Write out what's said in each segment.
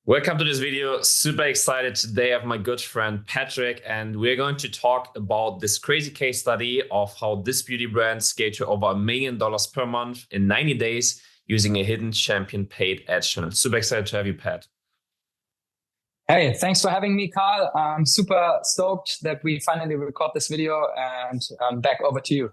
Welcome to this video. Super excited today. I have my good friend Patrick, and we're going to talk about this crazy case study of how this beauty brand scaled to over $1 million per month in 90 days using a hidden champion paid ad channel. Super excited to have you, Pat. Hey, thanks for having me, Carl. I'm super stoked that we finally record this video, and back over to you.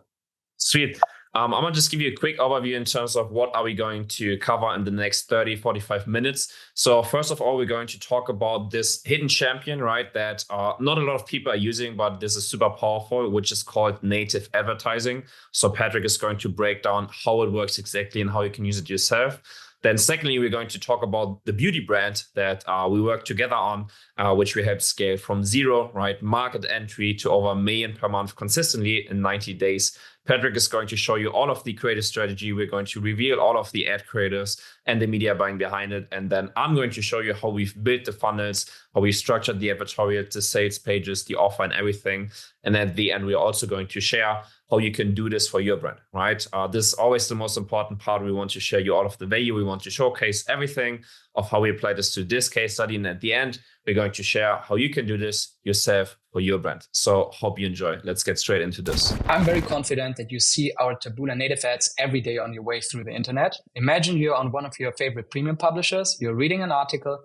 Sweet. I'm going to just give you a quick overview in terms of what are we going to cover in the next 30, 45 minutes. So first of all, we're going to talk about this hidden champion, right, that not a lot of people are using, but this is super powerful, which is called native advertising. So Patrick is going to break down how it works exactly and how you can use it yourself. Then secondly, we're going to talk about the beauty brand that we work together on, which we help scale from zero, right, market entry to over $1 million per month consistently in 90 days. Patrick is going to show you all of the creative strategy. We're going to reveal all of the ad creators and the media buying behind it. And then I'm going to show you how we've built the funnels, how we structured the advertorial, the sales pages, the offer and everything. And at the end, we're also going to share how you can do this for your brand, right? This is always the most important part. We want to share you all of the value. We want to showcase everything of how we apply this to this case study. And at the end, we're going to share how you can do this yourself for your brand. So hope you enjoy. Let's get straight into this. I'm very confident that you see our Taboola native ads every day on your way through the internet. Imagine you're on one of your favorite premium publishers. You're reading an article.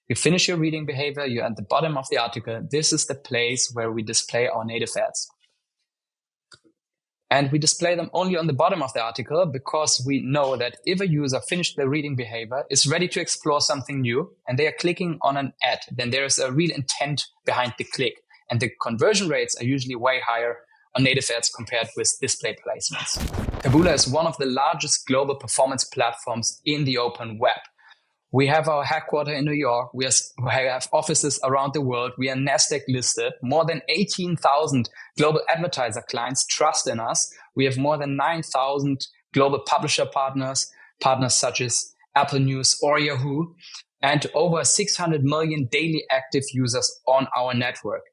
You finish your reading behavior. You're at the bottom of the article. This is the place where we display our native ads. And we display them only on the bottom of the article because we know that if a user finished their reading behavior, is ready to explore something new, and they are clicking on an ad, then there is a real intent behind the click. And the conversion rates are usually way higher on native ads compared with display placements. Taboola is one of the largest global performance platforms in the open web. We have our headquarters in New York. We have offices around the world. We are NASDAQ listed. More than 18,000 global advertiser clients trust in us. We have more than 9,000 global publisher partners such as Apple News or Yahoo, and over 600 million daily active users on our network.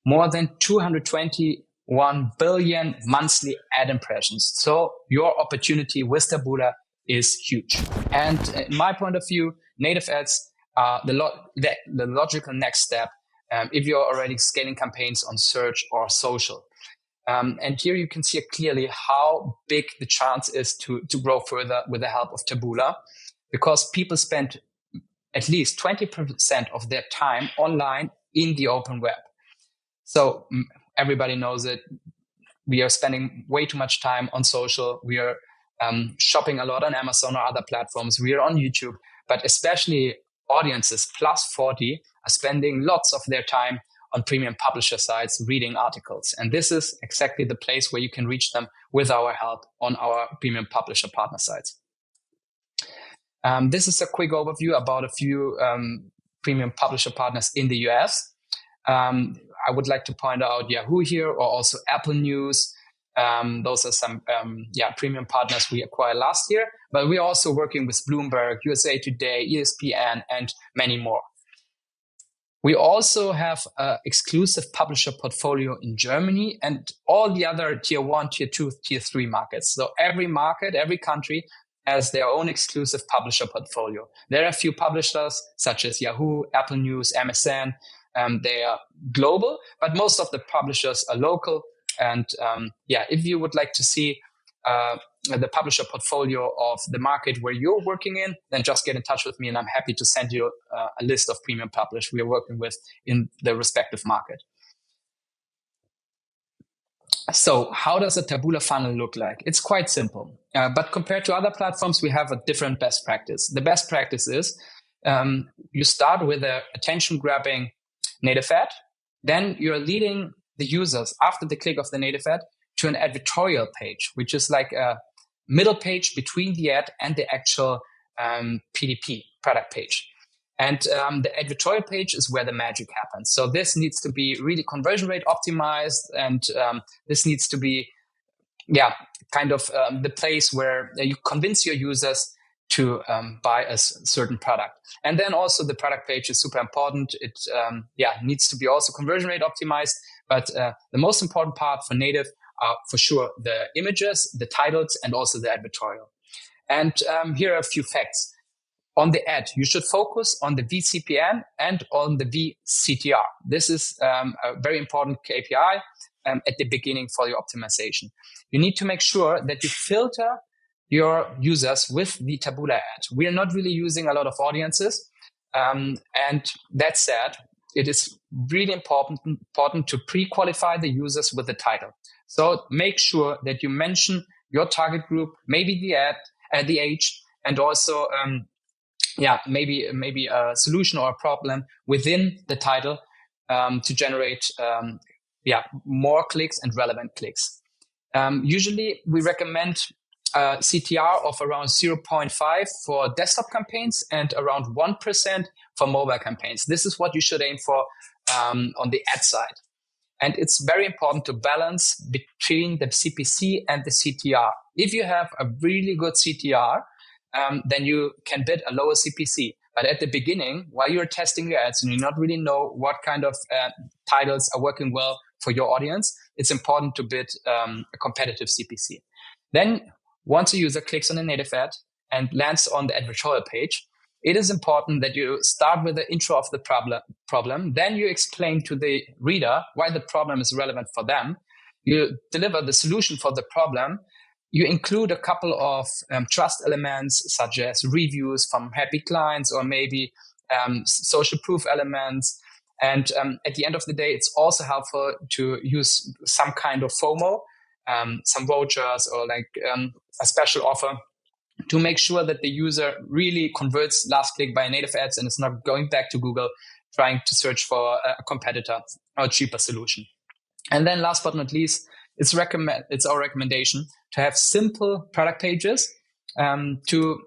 More than 221 billion monthly ad impressions. So your opportunity with Taboola is huge. And in my point of view, native ads are the logical next step if you're already scaling campaigns on search or social. And here you can see clearly how big the chance is to grow further with the help of Taboola, because people spend at least 20% of their time online in the open web. So everybody knows it. We are spending way too much time on social. We are shopping a lot on Amazon or other platforms. We are on YouTube, but especially audiences plus 40 are spending lots of their time on premium publisher sites reading articles. And this is exactly the place where you can reach them with our help on our premium publisher partner sites. This is a quick overview about a few premium publisher partners in the US. I would like to point out Yahoo here, or also Apple News. Those are some premium partners we acquired last year, but we're also working with Bloomberg, USA Today, ESPN, and many more. We also have an exclusive publisher portfolio in Germany and all the other tier 1, tier 2, tier 3 markets. So every market, every country has their own exclusive publisher portfolio. There are a few publishers such as Yahoo, Apple News, MSN. They are global, but most of the publishers are local. And if you would like to see the publisher portfolio of the market where you're working in, then just get in touch with me and I'm happy to send you a list of premium publishers we are working with in the respective market. So how does a Taboola funnel look like? It's quite simple. But compared to other platforms, we have a different best practice. The best practice is you start with an attention-grabbing native ad. Then you're leading the users after the click of the native ad to an advertorial page, which is like a middle page between the ad and the actual PDP, product page. And the advertorial page is where the magic happens. So this needs to be really conversion rate optimized, and this needs to be, the place where you convince your users to buy a certain product. And then also the product page is super important. It needs to be also conversion rate optimized. But the most important part for native are for sure the images, the titles, and also the advertorial. And here are a few facts. on the ad, you should focus on the VCPM and on the VCTR. This is a very important KPI at the beginning for your optimization. You need to make sure that you filter your users with the Taboola ad. We are not really using a lot of audiences. And that said, it is really important to pre-qualify the users with the title. So make sure that you mention your target group, maybe the ad, the age, and also maybe a solution or a problem within the title to generate more clicks and relevant clicks. Usually we recommend CTR of around 0.5 for desktop campaigns and around 1% for mobile campaigns. This is what you should aim for on the ad side. And it's very important to balance between the CPC and the CTR. If you have a really good CTR, then you can bid a lower CPC. But at the beginning, while you're testing your ads and you not really know what kind of titles are working well for your audience, it's important to bid a competitive CPC. Then once a user clicks on a native ad and lands on the advertorial page, it is important that you start with the intro of the problem. Then you explain to the reader why the problem is relevant for them. You deliver the solution for the problem. You include a couple of trust elements, such as reviews from happy clients or maybe social proof elements. And at the end of the day, it's also helpful to use some kind of FOMO, some vouchers or like a special offer to make sure that the user really converts last click by native ads and is not going back to Google trying to search for a competitor or a cheaper solution. And then last but not least, it's our recommendation to have simple product pages to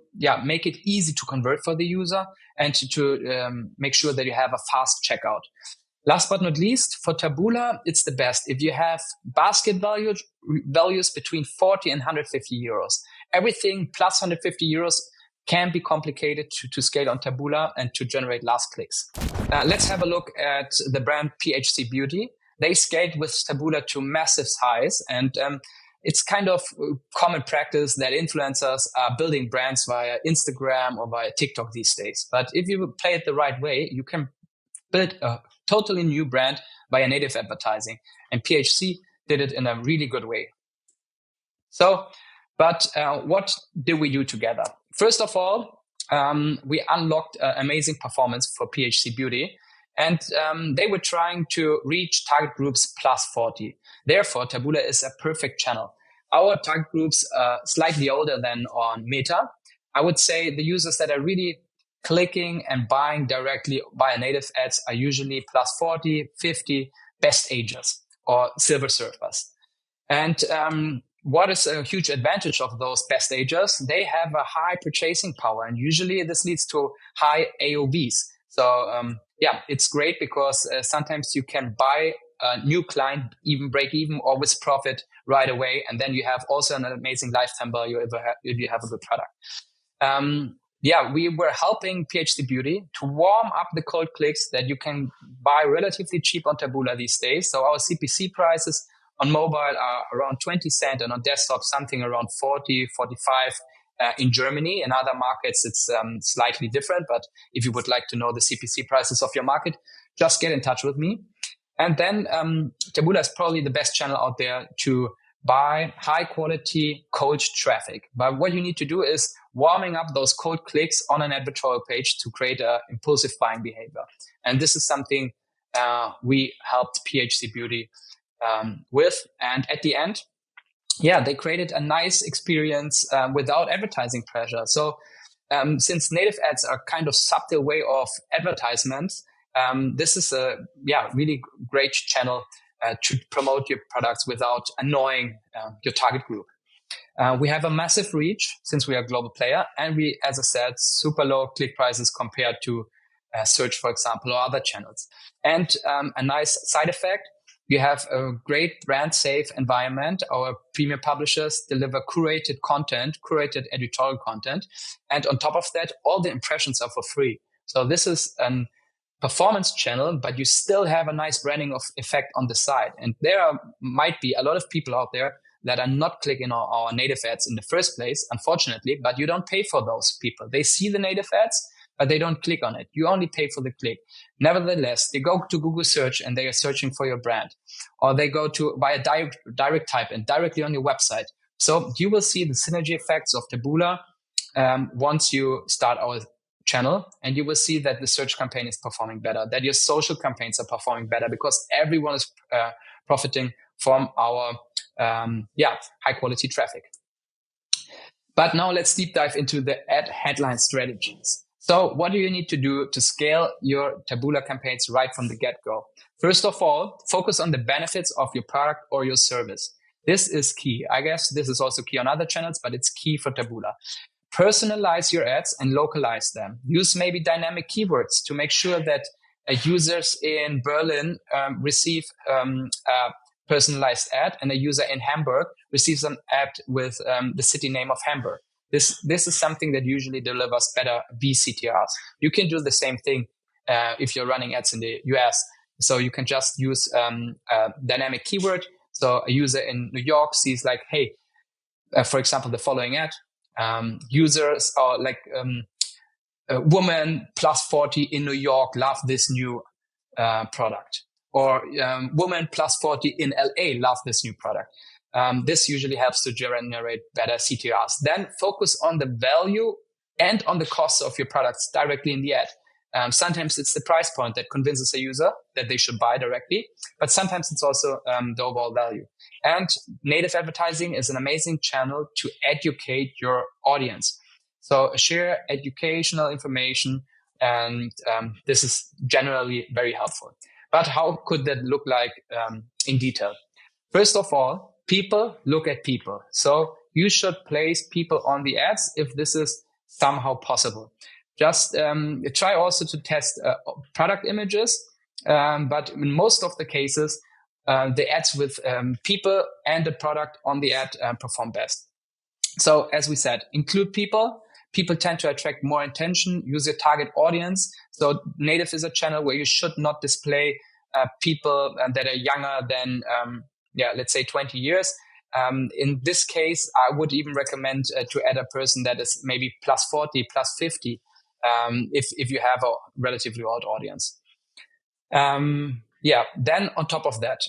make it easy to convert for the user and to make sure that you have a fast checkout. Last but not least, for Taboola, it's the best if you have basket values between 40 and 150 euros. Everything plus 150 euros can be complicated to scale on Taboola and to generate last clicks. Let's have a look at the brand PHC Beauty. They scaled with Taboola to massive size, and it's kind of common practice that influencers are building brands via Instagram or via TikTok these days. But if you play it the right way, you can build a totally new brand via native advertising. And PHC did it in a really good way. So, but what did we do together? First of all, we unlocked amazing performance for PHC Beauty. And they were trying to reach target groups plus 40. Therefore, Taboola is a perfect channel. Our target groups are slightly older than on Meta. I would say the users that are really clicking and buying directly via native ads are usually plus 40, 50, best ages or silver surfers. And what is a huge advantage of those best agers? They have a high purchasing power, and usually this leads to high AOVs. So it's great because sometimes you can buy a new client, even break even or with profit right away. And then you have also an amazing lifetime value if you have a good product. We were helping PHC Beauty to warm up the cold clicks that you can buy relatively cheap on Taboola these days. So our CPC prices on mobile are around 20 cents and on desktop something around 40, 45 in Germany. In other markets, it's slightly different. But if you would like to know the CPC prices of your market, just get in touch with me. And then Taboola is probably the best channel out there to buy high quality cold traffic. But what you need to do is warming up those cold clicks on an advertorial page to create an impulsive buying behavior. And this is something we helped PHC Beauty with. And at the end, they created a nice experience without advertising pressure. So since native ads are kind of subtle way of advertisements, this is a really great channel to promote your products without annoying your target group. We have a massive reach since we are a global player, and we, as I said, super low click prices compared to search, for example, or other channels. And a nice side effect, you have a great brand safe environment. Our premium publishers deliver curated content, curated editorial content. And on top of that, all the impressions are for free. So this is an performance channel, but you still have a nice branding of effect on the side. And there might be a lot of people out there that are not clicking on our native ads in the first place, unfortunately, but you don't pay for those people. They see the native ads, but they don't click on it. You only pay for the click. Nevertheless, they go to Google search and they are searching for your brand, or they go to via direct type and directly on your website. So you will see the synergy effects of Taboola once you start our channel, and you will see that the search campaign is performing better, that your social campaigns are performing better, because everyone is profiting from our high quality traffic. But now let's deep dive into the ad headline strategies. So what do you need to do to scale your Taboola campaigns right from the get-go? First of all, focus on the benefits of your product or your service. This is key. I guess this is also key on other channels, but it's key for Taboola. Personalize your ads and localize them. Use maybe dynamic keywords to make sure that users in Berlin receive a personalized ad, and a user in Hamburg receives an ad with the city name of Hamburg. This is something that usually delivers better VCTRs. You can do the same thing if you're running ads in the US. So you can just use a dynamic keyword. So a user in New York sees like, hey, for example, the following ad, users are like a woman plus 40 in New York love this new product, or woman plus 40 in LA love this new product. This usually helps to generate better CTRs. Then focus on the value and on the cost of your products directly in the ad. Sometimes it's the price point that convinces a user that they should buy directly, but sometimes it's also the overall value. And native advertising is an amazing channel to educate your audience. So share educational information, and this is generally very helpful. But how could that look like in detail? First of all, people look at people. So you should place people on the ads if this is somehow possible. Just try also to test product images, but in most of the cases, the ads with people and the product on the ad perform best. So as we said, include people. People tend to attract more attention. Use your target audience. So native is a channel where you should not display people that are younger than, let's say 20 years. In this case, I would even recommend to add a person that is maybe plus 40, plus 50, if you have a relatively old audience. Then on top of that,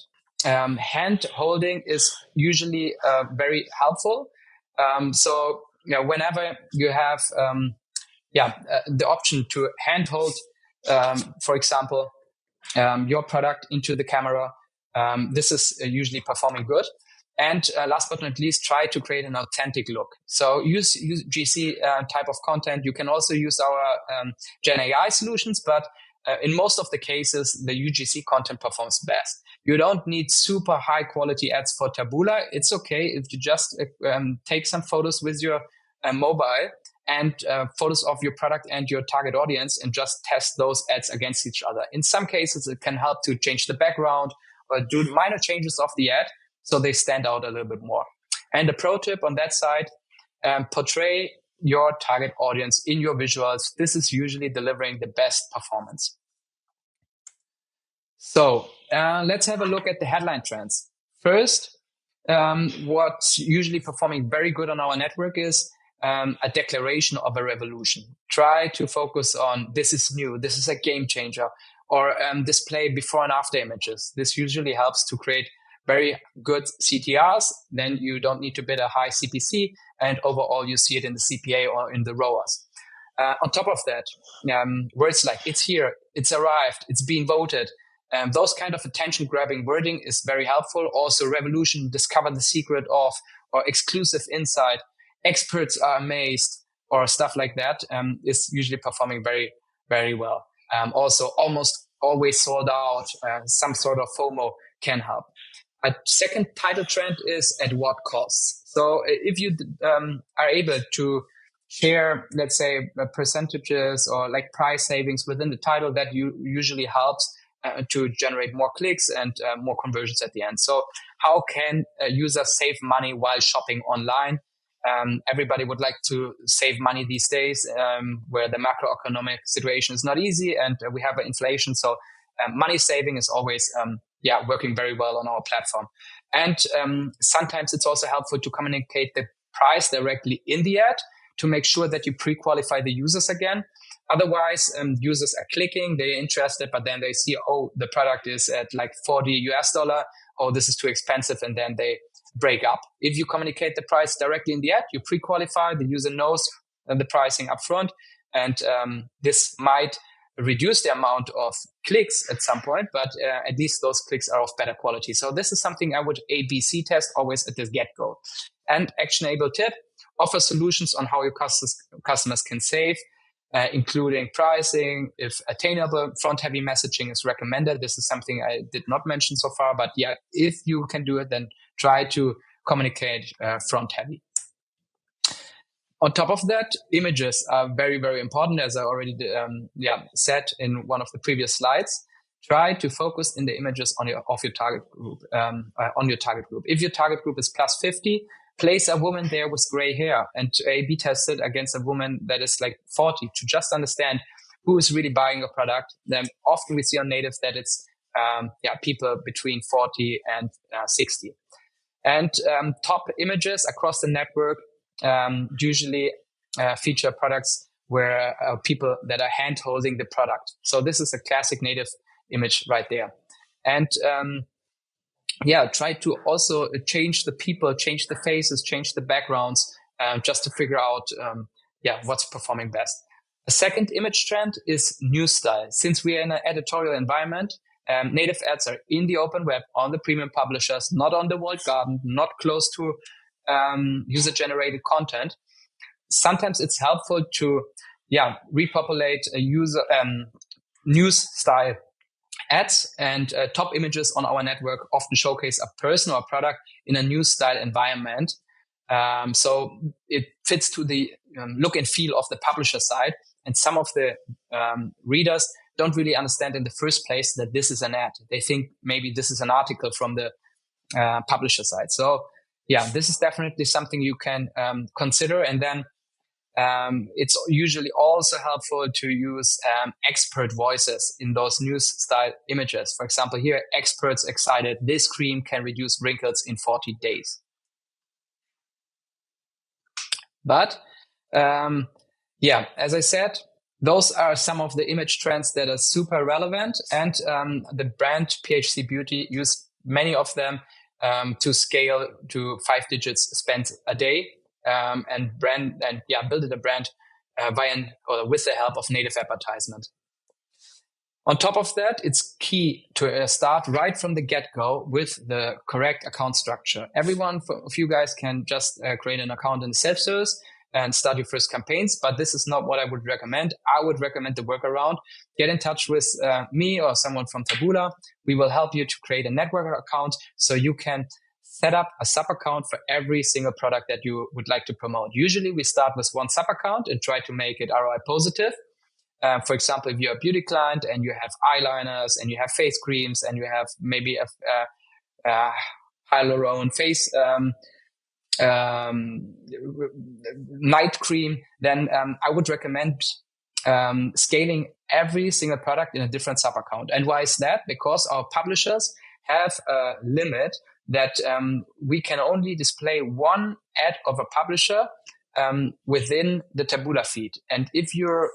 hand holding is usually very helpful. So whenever you have the option to handhold, for example, your product into the camera, this is usually performing good. And last but not least, try to create an authentic look. So use UGC type of content. You can also use our Gen AI solutions, but in most of the cases, the UGC content performs best. You don't need super high quality ads for Taboola. It's okay if you just take some photos with your mobile and photos of your product and your target audience, and just test those ads against each other. In some cases, it can help to change the background or do minor changes of the ad so they stand out a little bit more. And the pro tip on that side, portray your target audience in your visuals. This is usually delivering the best performance. So let's have a look at the headline trends. First, what's usually performing very good on our network is a declaration of a revolution. Try to focus on this is new, this is a game changer, or display before and after images. This usually helps to create very good CTRs. Then you don't need to bid a high CPC, and overall you see it in the CPA or in the ROAS. On top of that, words like it's here, it's arrived, it's been voted, those kind of attention-grabbing wording is very helpful. Also, revolution, discover the secret of, or exclusive insight, experts are amazed, or stuff like that is usually performing very, very well. Also, almost always sold out, some sort of FOMO can help. A second title trend is at what cost. So if you are able to share, let's say, percentages or like price savings within the title, that usually helps to generate more clicks and more conversions at the end. So how can users save money while shopping online? Everybody would like to save money these days, where the macroeconomic situation is not easy and we have inflation. So money saving is always working very well on our platform. And sometimes it's also helpful to communicate the price directly in the ad to make sure that you pre-qualify the users again. Otherwise, users are clicking, they're interested, but then they see, oh, the product is at like $40. Oh, this is too expensive. And then they break up. If you communicate the price directly in the ad, you pre-qualify, the user knows the pricing upfront. And this might reduce the amount of clicks at some point, but at least those clicks are of better quality. So this is something I would ABC test always at the get-go. And actionable tip, offer solutions on how your customers can save, including pricing, if attainable front-heavy messaging is recommended. This is something I did not mention so far, but yeah, if you can do it, then try to communicate front-heavy. On top of that, images are very, very important, as I already said in one of the previous slides. Try to focus in the images on your target group. If your target group is plus 50, place a woman there with gray hair and A/B test it against a woman that is like 40 to just understand who is really buying your product. Then often we see on native that it's people between 40 and 60. And top images across the network usually feature products where people that are hand holding the product. So this is a classic native image right there. And try to also change the people, change the faces, change the backgrounds, just to figure out what's performing best. A second image trend is news style. Since we are in an editorial environment, native ads are in the open web, on the premium publishers, not on the walled garden, not close to user-generated content. Sometimes it's helpful to repopulate a user news style ads, and top images on our network often showcase a person or a product in a news style environment. So it fits to the look and feel of the publisher side. And some of the readers don't really understand in the first place that this is an ad. They think maybe this is an article from the publisher side. So this is definitely something you can consider. And then it's usually also helpful to use expert voices in those news style images. For example, here, experts excited, this cream can reduce wrinkles in 40 days. But as I said, those are some of the image trends that are super relevant. And the brand PHC Beauty use many of them to scale to 5 digits spent a day, and build a brand with the help of native advertisement. On top of that, it's key to start right from the get-go with the correct account structure. Everyone of you guys can just create an account in self-service and start your first campaigns, but this is not what I would recommend. I would recommend the workaround. Get in touch with me or someone from Taboola. We will help you to create a network account so you can set up a sub-account for every single product that you would like to promote. Usually we start with one sub-account and try to make it ROI positive. For example, if you're a beauty client and you have eyeliners and you have face creams and you have maybe a hyaluronic face night cream, then I would recommend scaling every single product in a different sub-account. And why is that? Because our publishers have a limit that we can only display one ad of a publisher within the Taboola feed. And if you're,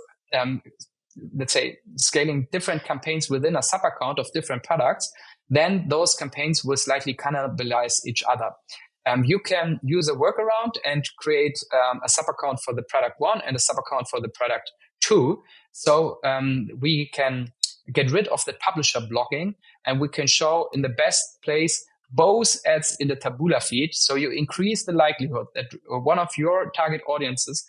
let's say, scaling different campaigns within a sub-account of different products, then those campaigns will slightly cannibalize each other. You can use a workaround and create a sub-account for the product 1 and a sub-account for the product 2. So we can get rid of the publisher blocking, and we can show in the best place both ads in the Taboola feed. So you increase the likelihood that one of your target audiences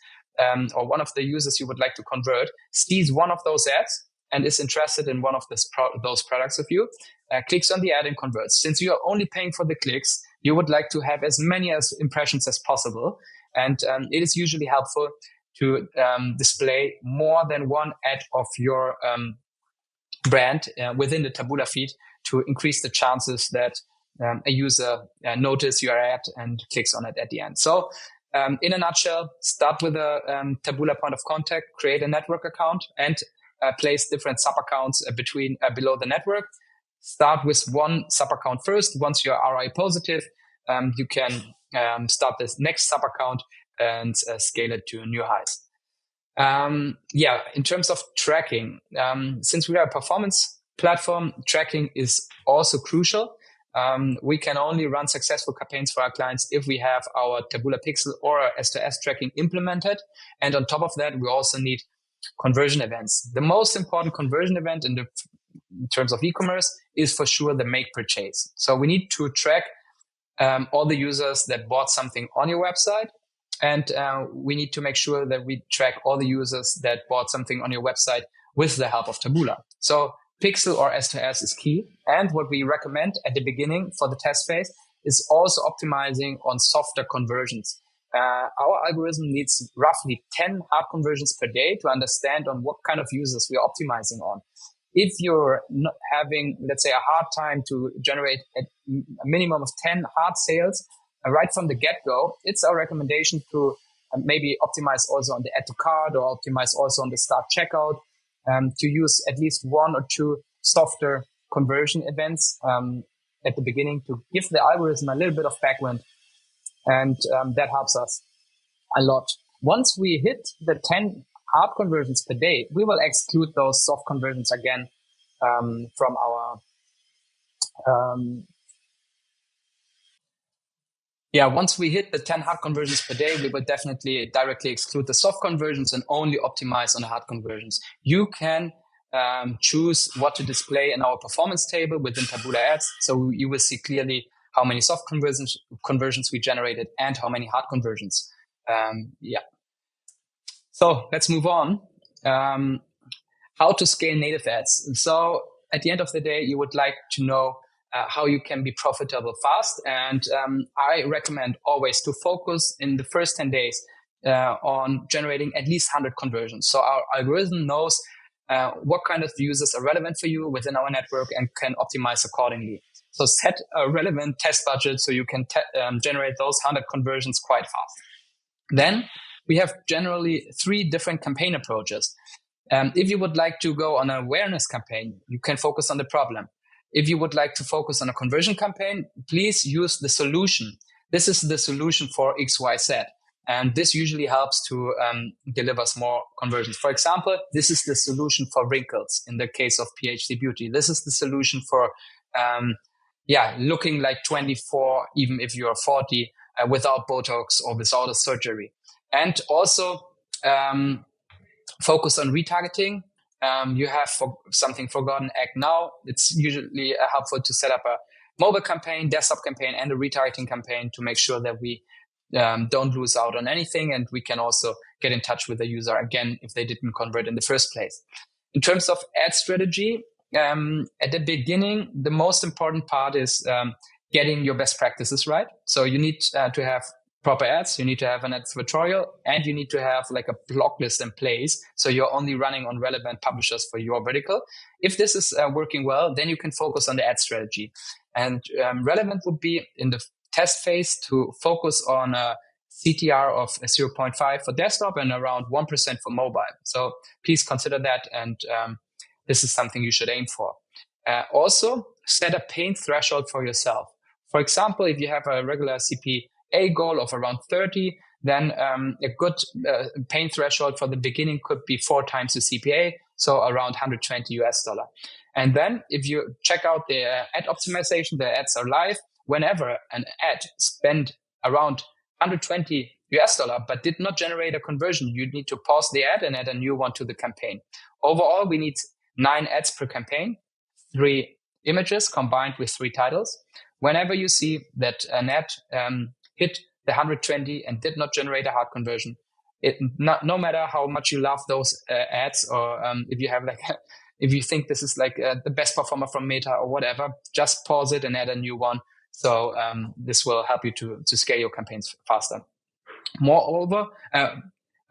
or one of the users you would like to convert sees one of those ads and is interested in one of those products of you, clicks on the ad and converts. Since you are only paying for the clicks, you would like to have as many impressions as possible. And it is usually helpful to display more than one ad of your brand within the Taboola feed to increase the chances that a user notices your ad and clicks on it at the end. So in a nutshell, start with a Taboola point of contact, create a network account, and place different sub-accounts below the network. start with one sub account first. Once you're ROI positive, you can start this next sub account and scale it to new highs. In terms of tracking, since we are a performance platform, tracking is also crucial. We can only run successful campaigns for our clients if we have our Taboola Pixel or our S2S tracking implemented. And on top of that, we also need conversion events. The most important conversion event in terms of e-commerce is for sure the make purchase. So we need to track all the users that bought something on your website. And we need to make sure that we track all the users that bought something on your website with the help of Taboola. So Pixel or S2S is key. And what we recommend at the beginning for the test phase is also optimizing on softer conversions. Our algorithm needs roughly 10 hard conversions per day to understand on what kind of users we are optimizing on. If you're not having, let's say, a hard time to generate a minimum of 10 hard sales right from the get-go, it's our recommendation to maybe optimize also on the add to cart or optimize also on the start checkout, to use at least one or two softer conversion events at the beginning to give the algorithm a little bit of backwind. And that helps us a lot. Once we hit the 10 hard conversions per day, we will exclude those soft conversions again from our once we hit the 10 hard conversions per day, we will definitely directly exclude the soft conversions and only optimize on the hard conversions. You can choose what to display in our performance table within Taboola Ads. So you will see clearly how many soft conversions we generated and how many hard conversions. So let's move on. How to scale native ads. So at the end of the day, you would like to know how you can be profitable fast. And I recommend always to focus in the first 10 days on generating at least 100 conversions. So our algorithm knows what kind of users are relevant for you within our network and can optimize accordingly. So set a relevant test budget so you can generate those 100 conversions quite fast. Then we have generally 3 different campaign approaches. If you would like to go on an awareness campaign, you can focus on the problem. If you would like to focus on a conversion campaign, please use the solution. This is the solution for XYZ. And this usually helps to deliver more conversions. For example, this is the solution for wrinkles in the case of PhD Beauty. This is the solution for looking like 24, even if you are 40, without Botox or without a surgery. And also focus on retargeting. You have something forgotten act now. It's usually helpful to set up a mobile campaign, desktop campaign, and a retargeting campaign to make sure that we don't lose out on anything. And we can also get in touch with the user again if they didn't convert in the first place. In terms of ad strategy, at the beginning, the most important part is getting your best practices right. So you need to have proper ads, you need to have an advertorial, and you need to have like a block list in place. So you're only running on relevant publishers for your vertical. If this is working well, then you can focus on the ad strategy. And relevant would be in the test phase to focus on a CTR of 0.5 for desktop and around 1% for mobile. So please consider that. And this is something you should aim for. Also, set a pain threshold for yourself. For example, if you have a regular CPA goal of around 30, then a good pain threshold for the beginning could be 4 times the CPA, so around $120. And then if you check out the ad optimization, the ads are live. Whenever an ad spent around $120 but did not generate a conversion, you need to pause the ad and add a new one to the campaign. Overall, we need 9 ads per campaign, 3 images combined with 3 titles. Whenever you see that an ad hit the 120 and did not generate a hard conversion, no matter how much you love those ads, or if you have if you think this is the best performer from Meta or whatever, just pause it and add a new one. So this will help you to scale your campaigns faster. Moreover,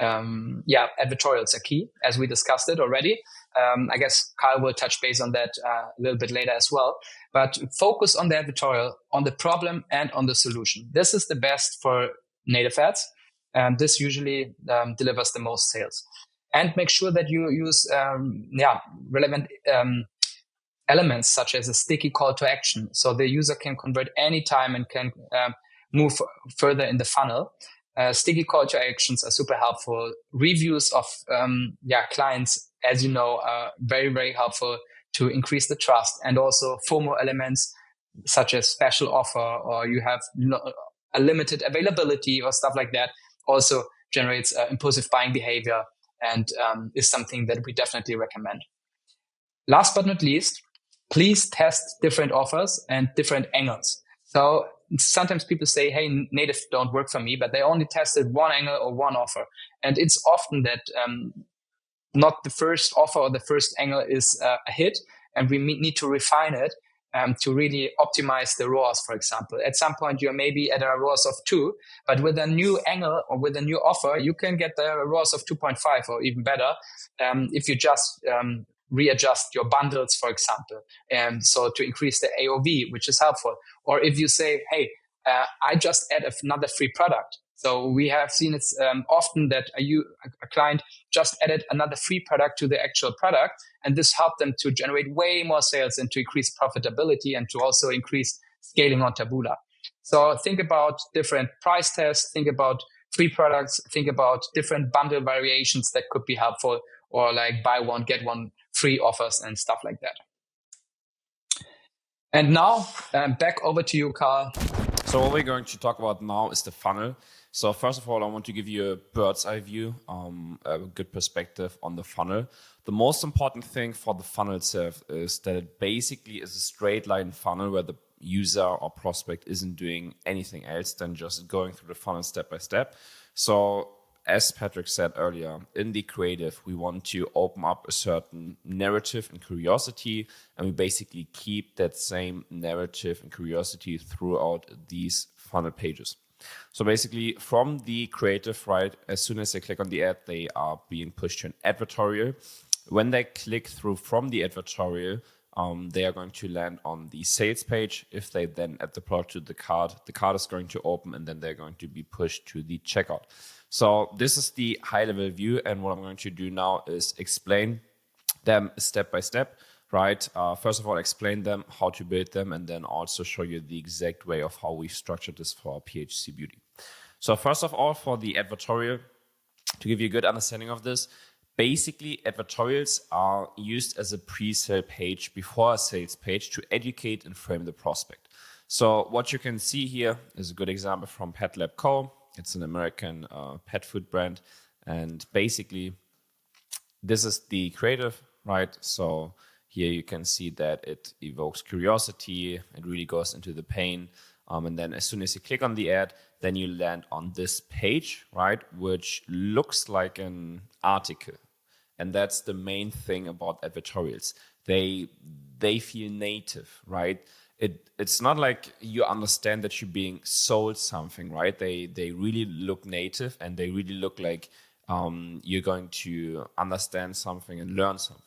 advertorials are key, as we discussed it already. I guess Kyle will touch base on that a little bit later as well. But focus on the advertorial, on the problem, and on the solution. This is the best for native ads, and this usually delivers the most sales. And make sure that you use relevant elements such as a sticky call to action. So the user can convert anytime and can move further in the funnel. Sticky call to actions are super helpful. Reviews of clients, as you know, are very, very helpful to increase the trust, and also FOMO elements such as special offer, or you have a limited availability or stuff like that, also generates impulsive buying behavior, and is something that we definitely recommend. Last but not least, please test different offers and different angles. So sometimes people say, hey, native don't work for me, but they only tested one angle or one offer. And it's often that not the first offer or the first angle is a hit, and we need to refine it to really optimize the ROAS, for example. At some point, you're maybe at a ROAS of 2, but with a new angle or with a new offer, you can get the ROAS of 2.5 or even better if you just readjust your bundles, for example, and so to increase the AOV, which is helpful. Or if you say, hey, I just add another free product. So we have seen it often that a client just added another free product to the actual product, and this helped them to generate way more sales and to increase profitability and to also increase scaling on Taboola. So think about different price tests, think about free products, think about different bundle variations that could be helpful, or like buy one, get one free offers and stuff like that. And now back over to you, Carl. So what we're going to talk about now is the funnel. So first of all, I want to give you a bird's eye view, a good perspective on the funnel. The most important thing for the funnel itself is that it basically is a straight line funnel where the user or prospect isn't doing anything else than just going through the funnel step by step. So as Patrick said earlier, in the creative, we want to open up a certain narrative and curiosity, and we basically keep that same narrative and curiosity throughout these funnel pages. So basically from the creative, right, as soon as they click on the ad, they are being pushed to an advertorial. When they click through from the advertorial, they are going to land on the sales page. If they then add the product to the cart is going to open, and then they're going to be pushed to the checkout. So this is the high-level view, and what I'm going to do now is explain them step by step, right? First of all, explain them, how to build them, and then also show you the exact way of how we structured this for PHC Beauty. So first of all, for the advertorial, to give you a good understanding of this, basically advertorials are used as a pre-sale page before a sales page to educate and frame the prospect. So what you can see here is a good example from Pet Lab Co. It's an American pet food brand. And basically, this is the creative, right? So here you can see that it evokes curiosity. It really goes into the pain. And then as soon as you click on the ad, then you land on this page, right? Which looks like an article. And that's the main thing about advertorials. They feel native, right? It's not like you understand that you're being sold something, right? They really look native, and they really look like you're going to understand something and learn something.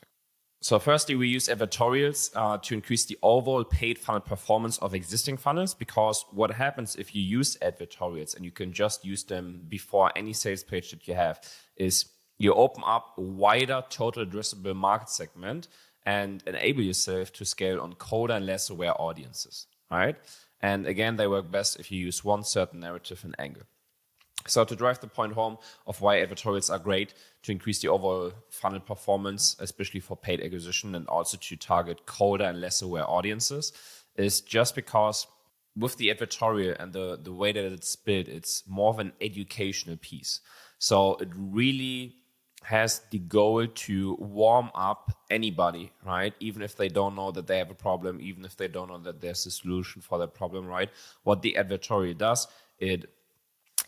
So firstly, we use advertorials to increase the overall paid funnel performance of existing funnels, because what happens if you use advertorials and you can just use them before any sales page that you have is you open up a wider total addressable market segment and enable yourself to scale on colder and less aware audiences, right? And again, they work best if you use one certain narrative and angle. So to drive the point home of why advertorials are great to increase the overall funnel performance, especially for paid acquisition, and also to target colder and less aware audiences, is just because with the advertorial and the way that it's built, it's more of an educational piece. So it really has the goal to warm up anybody, right? Even if they don't know that they have a problem, even if they don't know that there's a solution for that problem, right? What the advertorial does, it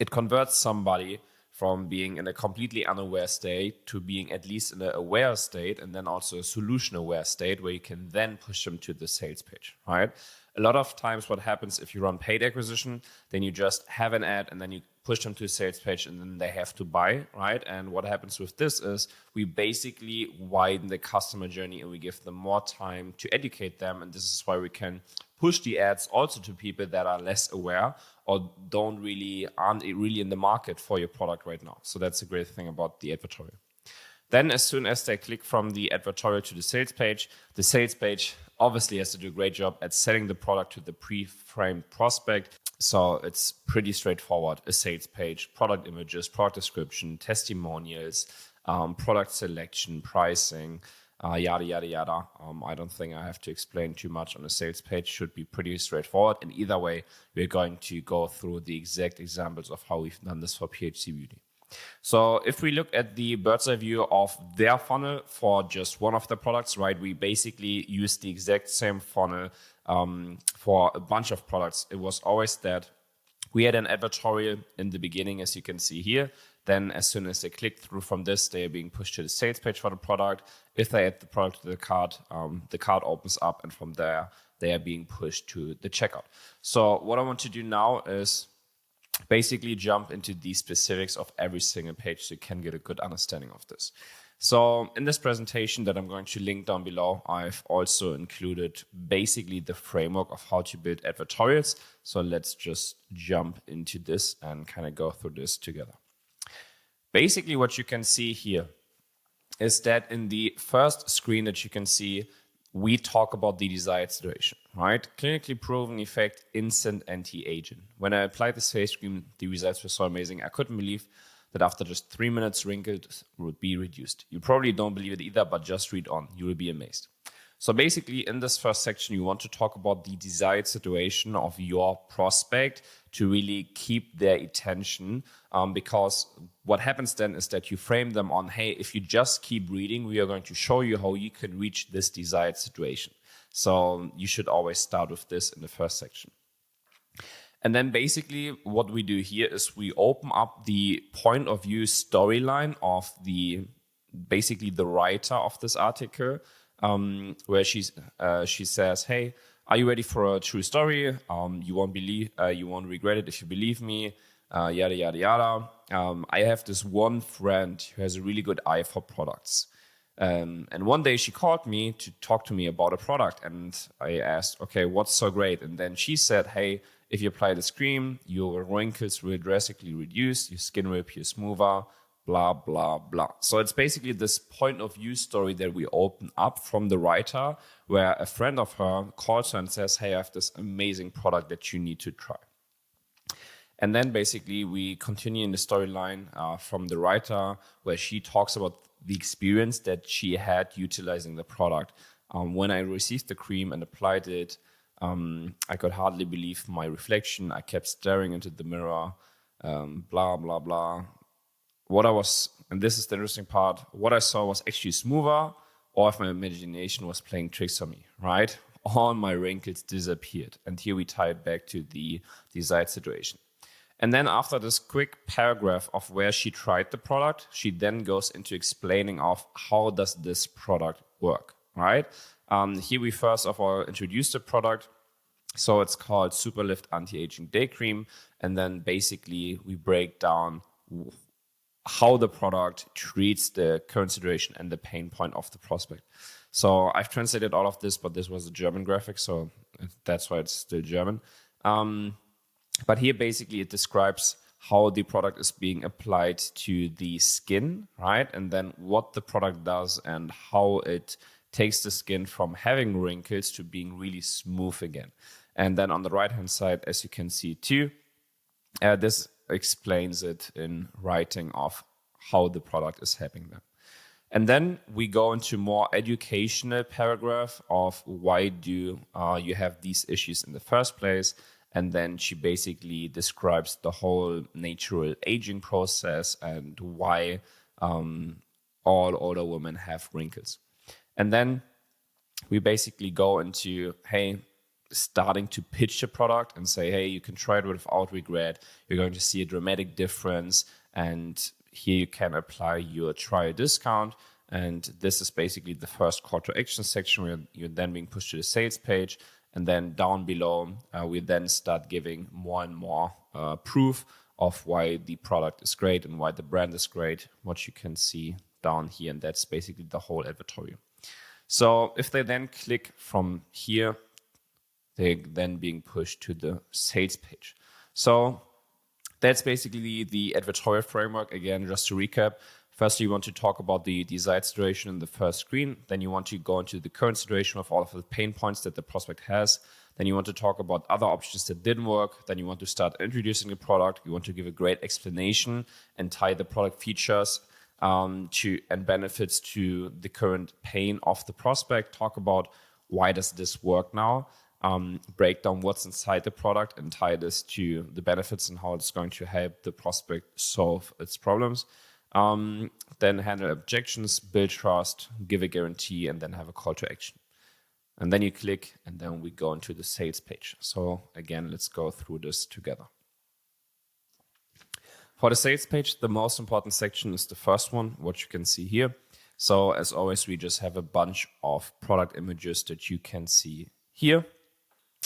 converts somebody from being in a completely unaware state to being at least in an aware state, and then also a solution aware state where you can then push them to the sales page, right? A lot of times what happens if you run paid acquisition, then you just have an ad and then you push them to a sales page and then they have to buy, right? And what happens with this is we basically widen the customer journey and we give them more time to educate them. And this is why we can push the ads also to people that are less aware or aren't really in the market for your product right now. So that's a great thing about the advertorial. Then as soon as they click from the advertorial to the sales page obviously has to do a great job at selling the product to the pre-framed prospect. So it's pretty straightforward. A sales page, product images, product description, testimonials, product selection, pricing, yada, yada, yada. I don't think I have to explain too much on a sales page. Should be pretty straightforward. And either way, we're going to go through the exact examples of how we've done this for PHC Beauty. So if we look at the bird's eye view of their funnel for just one of the products, right, we basically use the exact same funnel for a bunch of products. It was always that we had an advertorial in the beginning, as you can see here. Then as soon as they click through from this, they are being pushed to the sales page for the product. If they add the product to the cart opens up, and from there, they are being pushed to the checkout. So what I want to do now is basically jump into the specifics of every single page so you can get a good understanding of this. So in this presentation that I'm going to link down below, I've also included basically the framework of how to build advertorials. So let's just jump into this and kind of go through this together. Basically what you can see here is that in the first screen that you can see, we talk about the desired situation, right? Clinically proven effect, instant anti-aging. When I applied this face cream, the results were so amazing. I couldn't believe that after just 3 minutes, wrinkles would be reduced. You probably don't believe it either, but just read on. You will be amazed. So basically, in this first section, you want to talk about the desired situation of your prospect to really keep their attention, because what happens then is that you frame them on, hey, if you just keep reading, we are going to show you how you can reach this desired situation. So you should always start with this in the first section. And then basically what we do here is we open up the point of view storyline of basically the writer of this article, where she says, hey, are you ready for a true story? You won't regret it if you believe me, yada, yada, yada. I have this one friend who has a really good eye for products. And one day she called me to talk to me about a product. And I asked, okay, what's so great? And then she said, hey, if you apply this cream, your wrinkles will drastically reduce, your skin will appear smoother, blah, blah, blah. So it's basically this point of view story that we open up from the writer, where a friend of her calls her and says, hey, I have this amazing product that you need to try. And then basically we continue in the storyline from the writer, where she talks about the experience that she had utilizing the product. When I received the cream and applied it, I could hardly believe my reflection. I kept staring into the mirror, blah, blah, blah. And this is the interesting part, what I saw was actually smoother, or if my imagination was playing tricks on me, right? All my wrinkles disappeared. And here we tie it back to the desired situation. And then after this quick paragraph of where she tried the product, she then goes into explaining of how does this product work, right? Here we first of all introduce the product. So it's called Super Lift Anti-Aging Day Cream. And then basically we break down how the product treats the current situation and the pain point of the prospect. So I've translated all of this, but this was a German graphic, so that's why it's still German. But here basically it describes how the product is being applied to the skin, right? And then what the product does and how it takes the skin from having wrinkles to being really smooth again. And then on the right-hand side, as you can see too, this explains it in writing of how the product is helping them. And then we go into more educational paragraph of why do you have these issues in the first place. And then she basically describes the whole natural aging process and why all older women have wrinkles. And then we basically go into, hey, starting to pitch the product and say, hey, you can try it without regret. You're going to see a dramatic difference. And here you can apply your trial discount. And this is basically the first call to action section where you're then being pushed to the sales page. And then down below, we then start giving more and more proof of why the product is great and why the brand is great, what you can see down here. And that's basically the whole advertorial. So if they then click from here, they're then being pushed to the sales page. So that's basically the advertorial framework. Again, just to recap, Firstly, you want to talk about the desired situation in the first screen. Then you want to go into the current situation of all of the pain points that the prospect has. Then you want to talk about other options that didn't work. Then you want to start introducing the product. You want to give a great explanation and tie the product features and benefits to the current pain of the prospect. Talk about why does this work now. Break down what's inside the product and tie this to the benefits and how it's going to help the prospect solve its problems. Then handle objections, build trust, give a guarantee, and then have a call to action. And then you click, and then we go into the sales page. So again, let's go through this together. For the sales page, the most important section is the first one, what you can see here. So as always, we just have a bunch of product images that you can see here.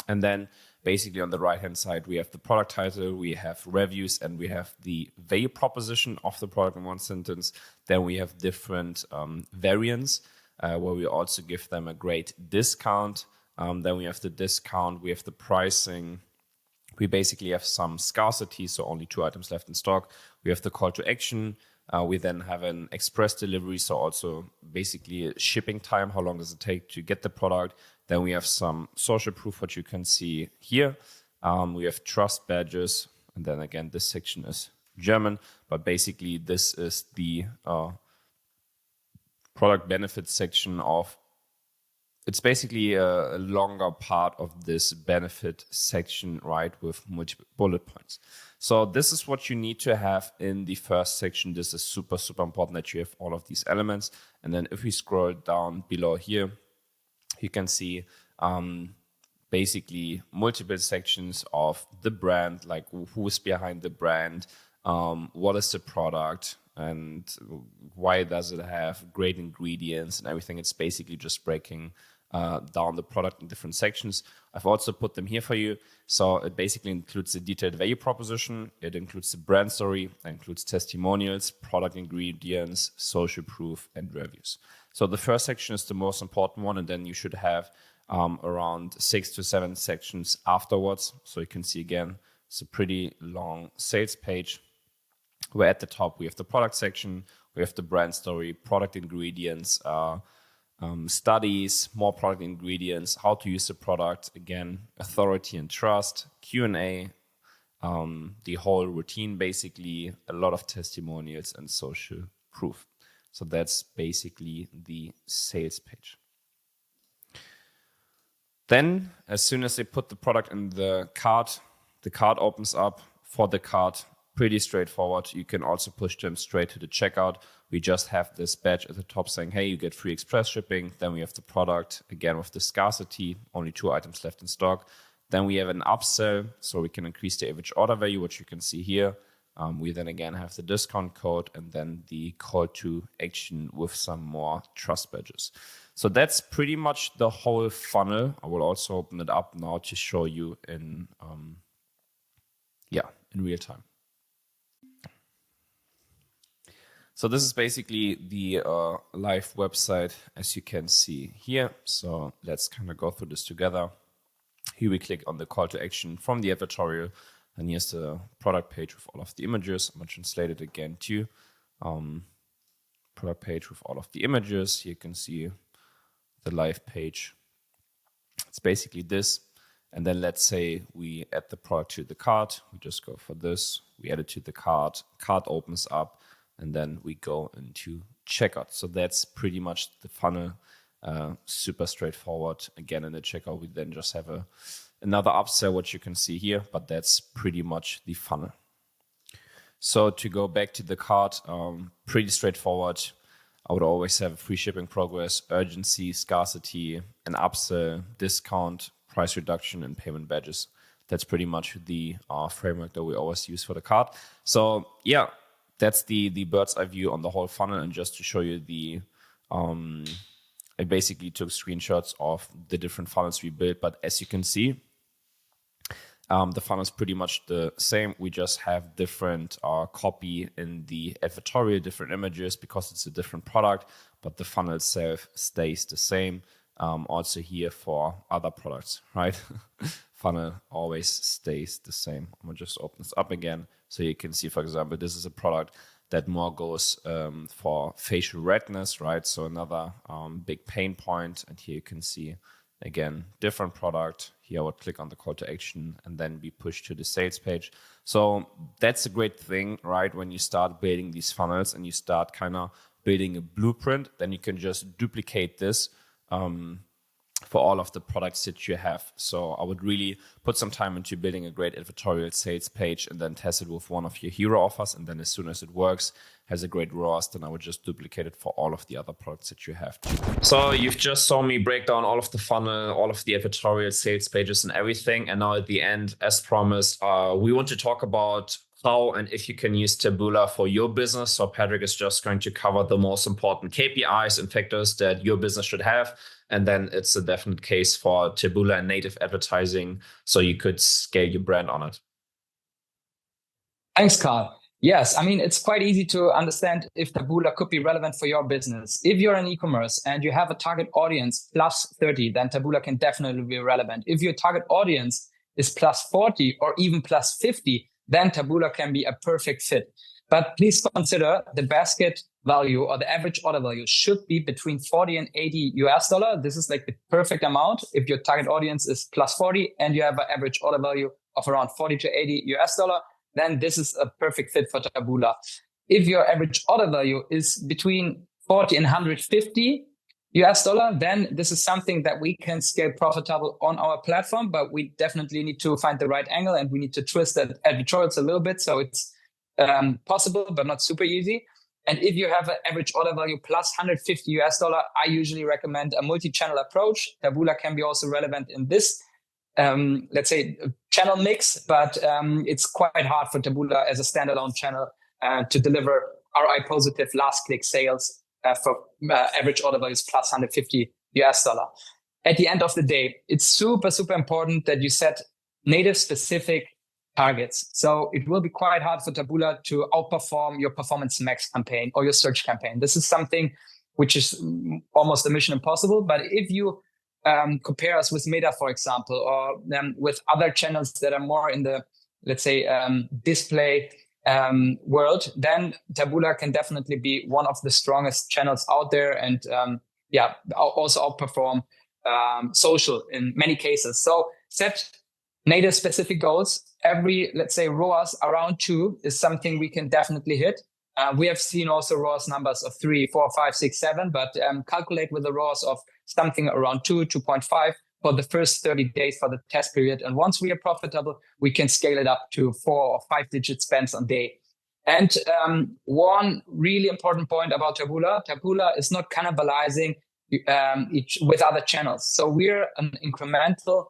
And then basically on the right-hand side, we have the product title, we have reviews, and we have the value proposition of the product in one sentence. Then we have different variants where we also give them a great discount. Then we have the discount, we have the pricing. We basically have some scarcity, so only 2 items left in stock. We have the call to action. We then have an express delivery, so also basically shipping time, how long does it take to get the product. Then we have some social proof, what you can see here. We have trust badges, and then again, this section is German, but basically this is the product benefits section of, it's basically a longer part of this benefit section, right, with multiple bullet points. So this is what you need to have in the first section. This is super, super important that you have all of these elements. And then if we scroll down below here, you can see basically multiple sections of the brand, like who's behind the brand, what is the product, and why does it have great ingredients and everything. It's basically just breaking down the product in different sections. I've also put them here for you. So it basically includes the detailed value proposition. It includes the brand story. It includes testimonials, product ingredients, social proof, and reviews. So the first section is the most important one, and then you should have around 6 to 7 sections afterwards. So you can see again, it's a pretty long sales page where at the top we have the product section, we have the brand story, product ingredients, studies, more product ingredients, how to use the product, again, authority and trust, Q&A, the whole routine, basically, a lot of testimonials and social proof. So that's basically the sales page. Then, as soon as they put the product in the cart opens up for the cart. Pretty straightforward. You can also push them straight to the checkout. We just have this badge at the top saying, hey, you get free express shipping. Then we have the product, again, with the scarcity, only 2 items left in stock. Then we have an upsell, so we can increase the average order value, which you can see here. We then again have the discount code and then the call to action with some more trust badges. So that's pretty much the whole funnel. I will also open it up now to show you in real time. So this is basically the live website, as you can see here. So let's kind of go through this together. Here we click on the call to action from the advertorial, and here's the product page with all of the images. I'm going to translate it again to product page with all of the images. Here you can see the live page. It's basically this. And then let's say we add the product to the cart. We just go for this. We add it to the cart. Cart opens up. And then we go into checkout. So that's pretty much the funnel, super straightforward. Again, in the checkout, we then just have another upsell, which you can see here, but that's pretty much the funnel. So to go back to the cart, pretty straightforward. I would always have a free shipping progress, urgency, scarcity, an upsell, discount, price reduction, and payment badges. That's pretty much the framework that we always use for the cart. So yeah, that's the bird's eye view on the whole funnel. And just to show you I basically took screenshots of the different funnels we built. But as you can see, the funnel is pretty much the same. We just have different copy in the advertorial, different images because it's a different product, but the funnel itself stays the same. Also here for other products, right? Funnel always stays the same. I'm gonna just open this up again. So you can see, for example, this is a product that more goes for facial redness, right? So another big pain point. And here you can see, again, different product. Here I would click on the call to action and then be pushed to the sales page. So that's a great thing, right? When you start building these funnels and you start kind of building a blueprint, then you can just duplicate this for all of the products that you have. So I would really put some time into building a great advertorial sales page and then test it with one of your hero offers. And then as soon as it works, has a great ROAS, then I would just duplicate it for all of the other products that you have. So you've just saw me break down all of the funnel, all of the advertorial sales pages and everything. And now at the end, as promised, we want to talk about how and if you can use Taboola for your business. So Patrick is just going to cover the most important KPIs and factors that your business should have. And then it's a definite case for Taboola and native advertising, so you could scale your brand on it. Thanks, Carl. Yes, I mean, it's quite easy to understand if Taboola could be relevant for your business. If you're in e-commerce and you have a target audience plus 30, then Taboola can definitely be relevant. If your target audience is plus 40 or even plus 50, then Taboola can be a perfect fit. But please consider the basket value or the average order value should be between 40 and 80 US dollar. This is like the perfect amount. If your target audience is plus 40 and you have an average order value of around 40 to 80 US dollar, then this is a perfect fit for Taboola. If your average order value is between 40 and 150 US dollar, then this is something that we can scale profitable on our platform, but we definitely need to find the right angle and we need to twist that advertorials a little bit. So it's possible, but not super easy. And if you have an average order value plus 150 US dollar, I usually recommend a multi-channel approach. Taboola can be also relevant in this, let's say, channel mix, but it's quite hard for Taboola as a standalone channel to deliver ROI positive last click sales for average order values plus 150 US dollar. At the end of the day, it's super, super important that you set native specific targets. So it will be quite hard for Taboola to outperform your Performance Max campaign or your search campaign. This is something which is almost a mission impossible. But if you compare us with Meta, for example, or with other channels that are more in the, let's say, display world, then Taboola can definitely be one of the strongest channels out there and also outperform social in many cases. So set native specific goals. Every, let's say, ROAS around 2 is something we can definitely hit. We have seen also ROAS numbers of 3, 4, 5, 6, 7, but calculate with a ROAS of something around 2, 2.5 for the first 30 days for the test period. And once we are profitable, we can scale it up to 4 or 5 digit spends on day. And one really important point about Taboola is not cannibalizing each with other channels. So we're an incremental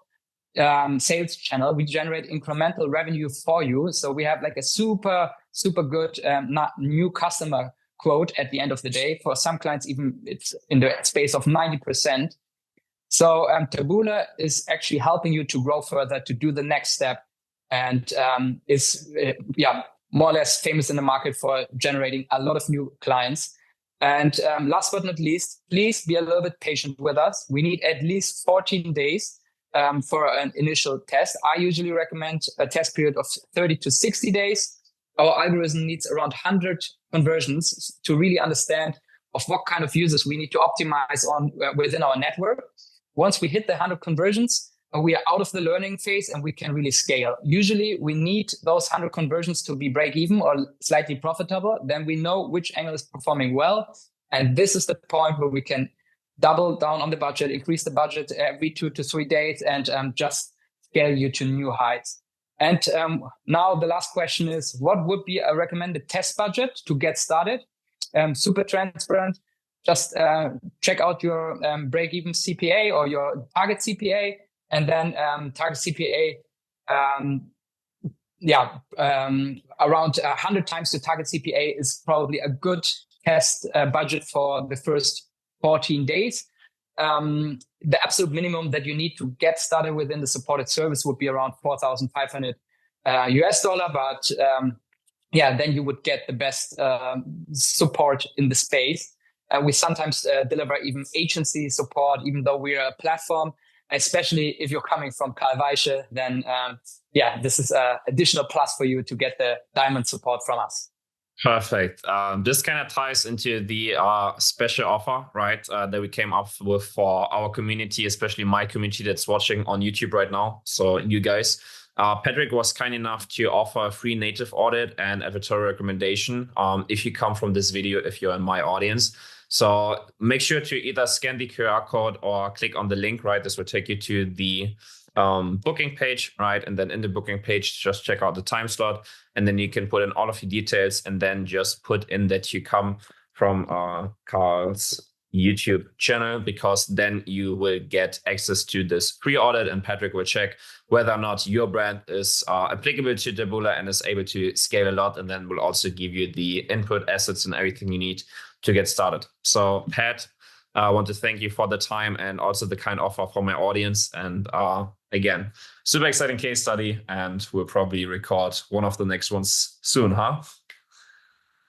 sales channel. We generate incremental revenue for you. So we have like a super, super good new customer quote at the end of the day. For some clients, even it's in the space of 90%. So Taboola is actually helping you to grow further, to do the next step, and is more or less famous in the market for generating a lot of new clients. And last but not least, please be a little bit patient with us. We need at least 14 days for an initial test. I usually recommend a test period of 30 to 60 days. Our algorithm needs around 100 conversions to really understand of what kind of users we need to optimize on within our network. Once we hit the 100 conversions, we are out of the learning phase and we can really scale. Usually we need those 100 conversions to be break even or slightly profitable. Then we know which angle is performing well. And this is the point where we can double down on the budget, increase the budget every 2 to 3 days, and just scale you to new heights. And now the last question is, what would be a recommended test budget to get started? Super transparent. Just check out your break-even CPA or your target CPA, and then target CPA, around 100 times the target CPA is probably a good test budget for the first 14 days. The absolute minimum that you need to get started within the supported service would be around 4,500 US dollar. But then you would get the best support in the space. We sometimes deliver even agency support, even though we're a platform. Especially if you're coming from Carl Weische, then this is an additional plus for you to get the diamond support from us. Perfect. This kind of ties into the special offer, right? That we came up with for our community, especially my community that's watching on YouTube right now. So you guys, Patrick was kind enough to offer a free native audit and advertorial recommendation. If you come from this video, if you're in my audience. So make sure to either scan the QR code or click on the link, right? This will take you to the booking page, right? And then in the booking page, just check out the time slot. And then you can put in all of your details and then just put in that you come from Carl's YouTube channel, because then you will get access to this free audit and Patrick will check whether or not your brand is applicable to Taboola and is able to scale a lot. And then we'll also give you the input assets and everything you need to get started. So Pat, I want to thank you for the time and also the kind offer for my audience. And again, super exciting case study, and we'll probably record one of the next ones soon, huh?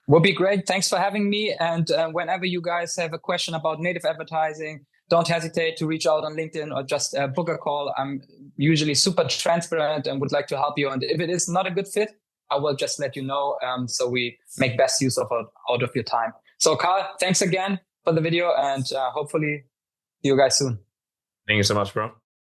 Would be great. Thanks for having me. And whenever you guys have a question about native advertising, don't hesitate to reach out on LinkedIn or just book a call. I'm usually super transparent and would like to help you. And if it is not a good fit, I will just let you know, so we make best use of out of your time. So Carl, thanks again for the video, and hopefully see you guys soon. Thank you so much, bro.